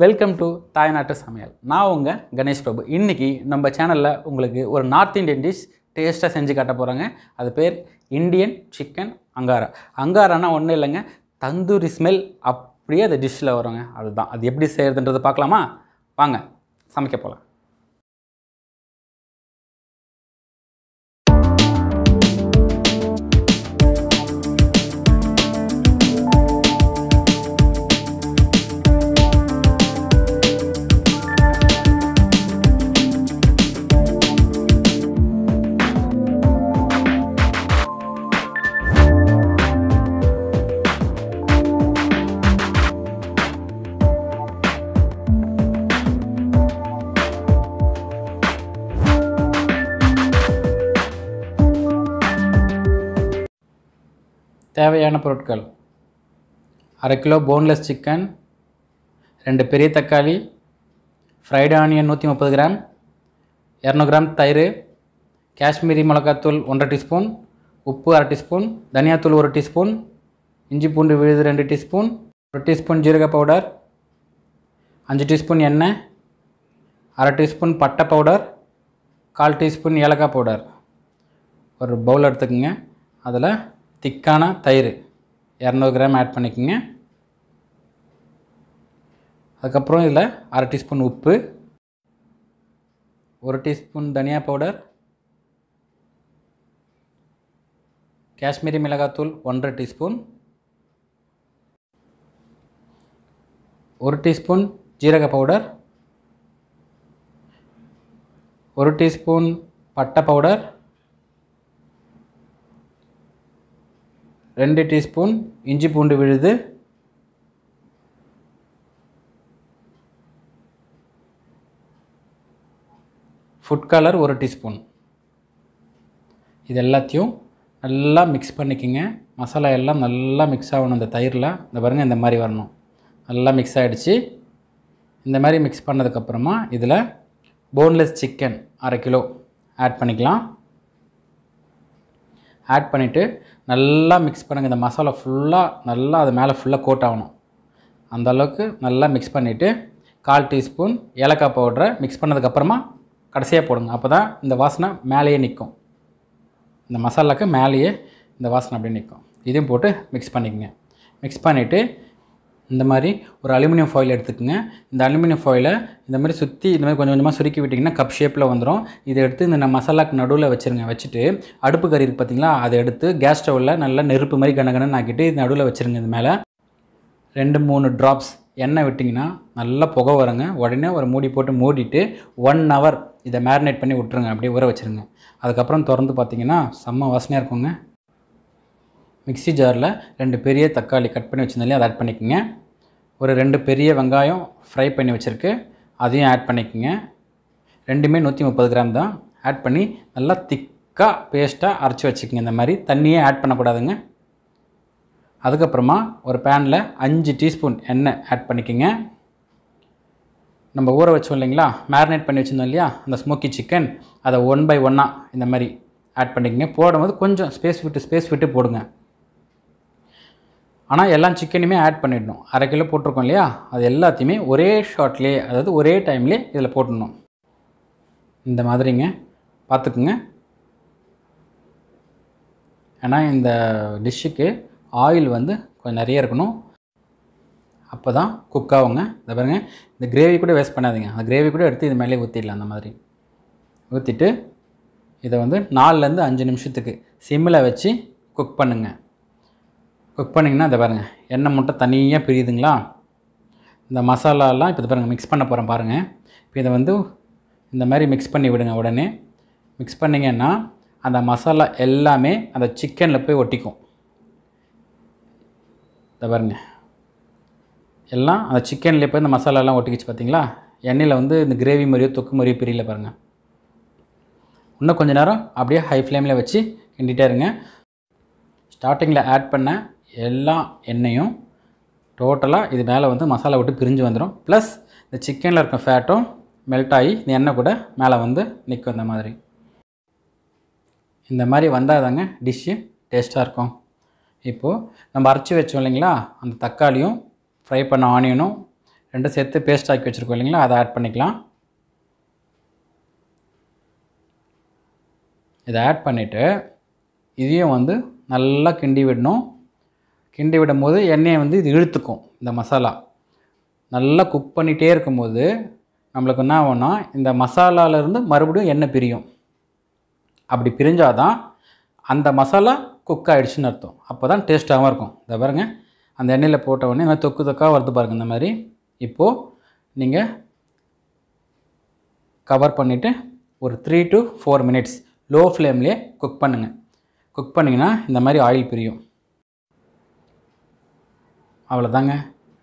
Welcome to தாய் நாட்டு சமையல். நான் உங்கள் கணேஷ் பிரபு. இன்றைக்கி நம்ம சேனலில் உங்களுக்கு ஒரு நார்த் இந்தியன் டிஷ் டேஸ்ட்டாக செஞ்சு காட்ட போகிறோங்க. அது பேர் இந்தியன் சிக்கன் அங்காரா. அங்காரானா ஒன்றும் இல்லைங்க, தந்தூரி ஸ்மெல் அப்படியே அந்த டிஷ்ஷில் வருங்க. அதுதான் அது எப்படி செய்கிறதுன்றது பார்க்கலாமா? வாங்க சமைக்க போகலாம். தேவையான பொருட்கள்: 1/2 கிலோ போன்லெஸ் சிக்கன், 2 பெரிய தக்காளி, ஃப்ரைடு ஆனியன் 130 கிராம், 200 கிராம் தயிர், காஷ்மீரி மிளகாத்தூள் 1/2 டீஸ்பூன், உப்பு 1/2 டீஸ்பூன், தனியாத்தூள் 1 டீஸ்பூன், இஞ்சி பூண்டு விழுது 2 டீஸ்பூன், 1 டீஸ்பூன் ஜீரக பவுடர், 5 டீஸ்பூன் எண்ணெய், 1/2 டீஸ்பூன் பட்டை பவுடர், 1/4 டீஸ்பூன் ஏலக்காய் பவுடர். ஒரு பவுல் எடுத்துக்கோங்க. அதில் திக்கான தயிர் 200 கிராம் ஆட் பண்ணிக்கோங்க. அதுக்கப்புறம் இதில் 1/2 டீஸ்பூன் உப்பு, 1 டீஸ்பூன் தனியா பவுடர், காஷ்மீரி மிளகாத்தூள் 1/2 டீஸ்பூன், 1 டீஸ்பூன் ஜீரக பவுடர், 1 டீஸ்பூன் பட்டை பவுடர், 2 டீஸ்பூன் இஞ்சி பூண்டு விழுது, ஃபுட் கலர் 1 டீஸ்பூன். இது எல்லாத்தையும் நல்லா மிக்ஸ் பண்ணிக்கோங்க. மசாலா எல்லாம் நல்லா மிக்ஸ் ஆகணும். இந்த தயிரில் இந்த பாருங்கள், இந்த மாதிரி வரணும். நல்லா மிக்ஸ் ஆகிடுச்சு. இந்த மாதிரி மிக்ஸ் பண்ணதுக்கப்புறமா இதில் போன்லெஸ் சிக்கன் 1/2 கிலோ ஆட் பண்ணிக்கலாம். ஆட் பண்ணிவிட்டு நல்லா மிக்ஸ் பண்ணுங்கள். இந்த மசாலா ஃபுல்லாக நல்லா அது மேலே ஃபுல்லாக கோட் ஆகணும். அந்த அளவுக்கு நல்லா மிக்ஸ் பண்ணிவிட்டு 1/4 டீஸ்பூன் ஏலக்காய் பவுடரை மிக்ஸ் பண்ணதுக்கப்புறமா கடைசியாக போடுங்க. அப்போ தான் இந்த வாசனை மேலேயே நிற்கும். இந்த மசாலாவுக்கு மேலேயே இந்த வாசனை அப்படியே நிற்கும். இதையும் போட்டு மிக்ஸ் பண்ணிக்கோங்க. மிக்ஸ் பண்ணிவிட்டு இந்த மாதிரி ஒரு அலுமினியம் ஃபாயில் எடுத்துக்கோங்க. இந்த அலுமினியம் ஃபாயிலை இந்த மாதிரி சுற்றி இந்த மாதிரி கொஞ்சம் கொஞ்சமாக சுருக்கி விட்டிங்கன்னா கப் ஷேப்பில் வந்துடும். இதை எடுத்து இந்த மசாலாக்கு நடுவில் வச்சுருங்க. வச்சுட்டு அடுப்பு கறி இருக்குது பார்த்திங்களா, அதை எடுத்து கேஸ் ஸ்டவ்வில் நல்லா நெருப்பு மாதிரி கனகனன்னு ஆக்கிட்டு இது நடுவில் வச்சுருங்க. இது மேலே 2-3 ட்ராப்ஸ் எண்ணெய் விட்டிங்கன்னா நல்லா புகை வருங்க. உடனே ஒரு மூடி போட்டு மூடிட்டு 1 ஹவர் இதை மேரினேட் பண்ணி விட்ருங்க. அப்படியே ஊற வச்சுருங்க. அதுக்கப்புறம் திறந்து பார்த்திங்கன்னா செம்ம வாசனையாக இருக்குங்க. மிக்ஸி ஜாரில் 2 பெரிய தக்காளி கட் பண்ணி வச்சுருந்தாலே அதை ஆட் பண்ணிக்கோங்க. ஒரு 2 பெரிய வெங்காயம் ஃப்ரை பண்ணி வச்சுருக்கு, அதையும் ஆட் பண்ணிக்கோங்க. ரெண்டுமே 130 கிராம் தான். ஆட் பண்ணி நல்லா திக்காக பேஸ்ட்டாக அரைச்சி வச்சுக்கோங்க. இந்த மாதிரி தண்ணியே ஆட் பண்ணக்கூடாதுங்க. அதுக்கப்புறமா ஒரு பேனில் 5 டீஸ்பூன் எண்ணெய் ஆட் பண்ணிக்கோங்க. நம்ம ஊற வச்சோம் இல்லைங்களா, மேரினேட் பண்ணி வச்சுருந்தோம் இல்லையா, அந்த ஸ்மோக்கி சிக்கன், அதை 1 பை 1 இந்த மாதிரி ஆட் பண்ணிக்கோங்க. போடும்போது கொஞ்சம் ஸ்பேஸ் விட்டு போடுங்க. ஆனால் எல்லா சிக்கனையுமே ஆட் பண்ணிடணும். 1/2 கிலோ போட்டிருக்கோம் இல்லையா, அது எல்லாத்தையுமே ஒரே ஷாட்லேயே, அதாவது ஒரே டைம்லேயே இதில் போட்டுடணும். இந்த மாதிரிங்க பார்த்துக்குங்க. ஏன்னா இந்த டிஷ்ஷுக்கு ஆயில் வந்து கொஞ்சம் நிறைய இருக்கணும். அப்போ தான் குக் ஆகுங்க. இதை பாருங்கள், இந்த கிரேவி கூட வேஸ்ட் பண்ணாதீங்க. அந்த கிரேவி கூட எடுத்து இது மேலே ஊற்றிடலாம். அந்த மாதிரி ஊற்றிட்டு இதை வந்து 4-5 நிமிஷத்துக்கு சிம்மில் வச்சு குக் பண்ணுங்கள். குக் பண்ணிங்கன்னா இதை பாருங்கள், எண்ணெய் மட்டும் தனியாக பிரியுதுங்களா. இந்த மசாலாலாம் இப்போ இதை பாருங்கள் மிக்ஸ் பண்ண போகிறேன் பாருங்கள். இப்போ இதை வந்து இந்த மாதிரி மிக்ஸ் பண்ணி விடுங்க. உடனே மிக்ஸ் பண்ணிங்கன்னா அந்த மசாலா எல்லாமே அந்த சிக்கனில் போய் ஒட்டிக்கும். இதை பாருங்கள், எல்லாம் அந்த சிக்கன்லேயே போய் இந்த மசாலாலாம் ஒட்டிக்கிச்சு பார்த்தீங்களா. எண்ணெயில் வந்து இந்த கிரேவி மாதிரியோ தொக்கு மாதிரியோ பிரியல பாருங்கள். இன்னும் கொஞ்சம் நேரம் அப்படியே ஹை ஃப்ளேமில் வச்சு கிண்டிகிட்டே இருங்க. ஸ்டார்டிங்கில் ஆட் பண்ண எல்லா எண்ணெயும் டோட்டலாக இது மேலே வந்து மசாலா விட்டு பிரிஞ்சு வந்துடும். ப்ளஸ் இந்த சிக்கனில் இருக்க ஃபேட்டும் மெல்ட் ஆகி இந்த எண்ணெய் கூட மேலே வந்து நிற்கும். இந்த மாதிரி வந்தால் தாங்க டிஷ்ஷு டேஸ்ட்டாக இருக்கும். இப்போது நம்ம அரைச்சி வச்சோம் இல்லைங்களா, அந்த தக்காளியும் ஃப்ரை பண்ண ஆனியனும் ரெண்டும் சேர்த்து பேஸ்ட் ஆக்கி வச்சுருக்கோம் இல்லைங்களா, அதை ஆட் பண்ணிக்கலாம். இதை ஆட் பண்ணிவிட்டு இதையும் வந்து நல்லா கிண்டி விடணும். கிண்டி விடும்போது எண்ணெயை வந்து இது இழுத்துக்கும். இந்த மசாலா நல்லா குக் பண்ணிகிட்டே இருக்கும்போது நம்மளுக்கு என்ன ஆகும்னா, இந்த மசாலாவிலேருந்து மறுபடியும் எண்ணெய் பிரியும். அப்படி பிரிஞ்சால் தான் அந்த மசாலா குக் ஆகிடுச்சின்னு அர்த்தம். அப்போ தான் டேஸ்ட்டாகவும் இருக்கும். இதை பாருங்கள், அந்த எண்ணெயில் போட்ட உடனே இந்த மாதிரி தொக்கு தொக்காக வருது பாருங்கள். இந்த மாதிரி இப்போது நீங்கள் கவர் பண்ணிவிட்டு ஒரு 3 to 4 மினிட்ஸ் லோ ஃப்ளேம்லேயே குக் பண்ணுங்கள். குக் பண்ணிங்கன்னா இந்த மாதிரி ஆயில் பிரியும். அவ்வளோதாங்க,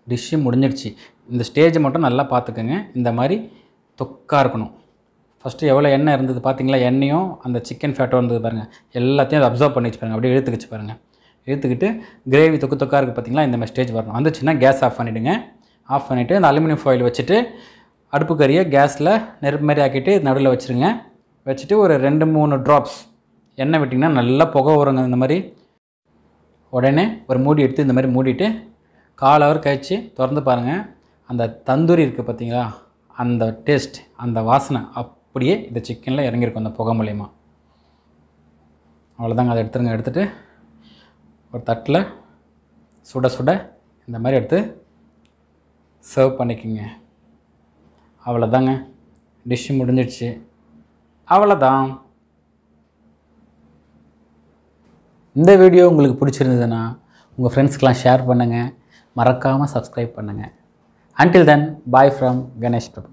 டிஷ்ஷு முடிஞ்சிடுச்சு. இந்த ஸ்டேஜை மட்டும் நல்லா பார்த்துக்கோங்க. இந்த மாதிரி தொக்காக இருக்கணும். ஃபஸ்ட்டு எவ்வளோ எண்ணெய் இருந்தது பார்த்தீங்களா, எண்ணெயும் அந்த சிக்கன் ஃபேட்டும் இருந்தது பாருங்கள். எல்லாத்தையும் அதை அப்சர்வ் பண்ணி வச்சு பாருங்கள். அப்படியே இழுத்துக்கிச்சு பாருங்கள். இழுத்துக்கிட்டு கிரேவி தொக்கு தொக்காக இருக்குது பார்த்தீங்களா, இந்த மாதிரி ஸ்டேஜ் வரணும். வந்துச்சுன்னா கேஸ் ஆஃப் பண்ணிவிடுங்க. ஆஃப் பண்ணிவிட்டு அந்த அலுமினியம் ஃபாயில் வச்சுட்டு அடுப்பு கறியை கேஸில் நெருப்பு மாதிரி ஆக்கிட்டு நடுவில் வச்சுருங்க. வச்சுட்டு ஒரு 2-3 ட்ராப்ஸ் எண்ணெய் விட்டிங்கன்னா நல்லா புகை வருங்க. இந்த மாதிரி உடனே ஒரு மூடி எடுத்து இந்த மாதிரி மூடிட்டு 1/4 ஹவர் கழித்து திறந்து பாருங்கள். அந்த தந்தூரி இருக்குது பார்த்தீங்களா, அந்த டேஸ்ட், அந்த வாசனை அப்படியே இந்த சிக்கனில் இறங்கியிருக்கும் அந்த புகை மூலிமா. அவ்வளோதாங்க, அதை எடுத்துருங்க. எடுத்துகிட்டு ஒரு தட்டில் சுட சுட இந்த மாதிரி எடுத்து சர்வ் பண்ணிக்கோங்க. அவ்வளோதாங்க, டிஷ்ஷு முடிஞ்சிடுச்சு. அவ்வளோதான். இந்த வீடியோ உங்களுக்கு பிடிச்சிருந்ததுன்னா உங்கள் ஃப்ரெண்ட்ஸ்க்கெலாம் ஷேர் பண்ணுங்கள். மறக்காமல் சப்ஸ்கிரைப் பண்ணுங்கள். Until then, bye from Ganesh Prabhu.